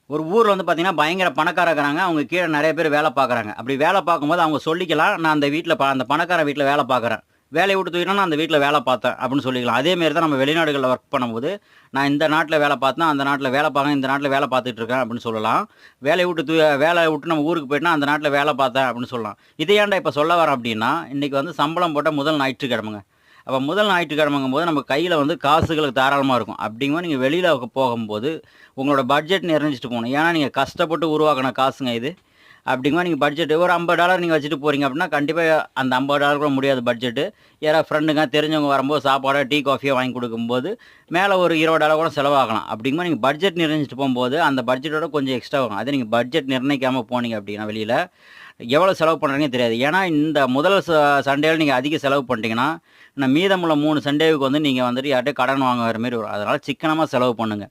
ஒரு ஊர்ல வந்து பார்த்தீங்கன்னா, பயங்கர பணக்காரங்க இருக்கிறாங்க. அவங்க கீழ நெறைய பேர் வேல பார்க்குறாங்க. அப்படி வேல பார்க்கும்போது அவங்க சொல்லிக்கலாம், "நான் அந்த வீட்ல அந்த பணக்காரன் வீட்ல வேல பார்க்குறேன். வேலைய விட்டு தூக்கிட்டா நான் அந்த வீட்ல வேல பார்த்தேன்." அப்படின்னு சொல்லிக்கலாம். அதே மாரி தான் நம்ம வெளிநாடுகள்ல ஒர்க் பண்ணும்போது, "நான் இந்த நாட்ல வேல பார்த்தேன், அந்த நாட்ல வேல பார்க்குறேன், இந்த நாட்ல வேல பார்த்துட்டு இருக்கேன்." அப்படின்னு சொல்லலாம். வேலைய விட்டு நம்ம ஊருக்கு போயிட்டோம்னா, "அந்த நாட்ல வேல பார்த்தேன்." அப்படின்னு சொல்லலாம். இத ஏன்டா இப்ப சொல்ல வரேன் அப்படின்னா, இன்னைக்கு வந்து சம்பளம் போட்ட முதல் ஞாயிற்றுக்கிழமைங்க. அப்ப முதல் ஞாயிற்றுக்கிழமைங்கும்போது நம்ம கையில வந்து காசுகள் தாராளமா இருக்கும். அப்படிங்கும்போது நீங்க வெளியில போகும்போது, உங்களோட பட்ஜெட் நிறைஞ்சிட்டு போணும். ஏன்னா, நீங்க கஷ்டப்பட்டு உருவாக்குன காசுங்க இது. அப்படிங்கும்போது நீங்க பட்ஜெட் ஒரு $50 நீங்க வச்சுட்டு போறீங்க அப்படின்னா, கண்டிப்பா அந்த $50 கூட முடியாது பட்ஜெட்டு. யாராவது ஃப்ரெண்டுங்க, தெரிஞ்சவங்க வரும்போது சாப்பாடோ, டீ, காஃபியோ வாங்கி குடுக்கும்போது, மேல ஒரு $20 கூட செலவாகலாம். அப்படிங்கும்போது நீங்க பட்ஜெட் நிறைஞ்சிட்டு போம்போது, அந்த பட்ஜெட்டோட கொஞ்சம் எக்ஸ்ட்ரா வரும். அதே நீங்க பட்ஜெட் நிர்ணயிக்காம போனீங்க அப்படின்னா வெளியில, எவ்வளோ செலவு பண்றீங்கன்னே தெரியாது. ஏன்னா, இந்த முதல் சண்டேல நீங்க அதிக செலவு பண்ணிட்டீங்கன்னா, மீதமுள்ள 3 சண்டேவுக்கு வந்து நீங்க வந்துட்டு யார்ட்டயோ கடன் வாங்குற மாரி வரும். அதனால சிக்கனமா செலவு பண்ணுங்க.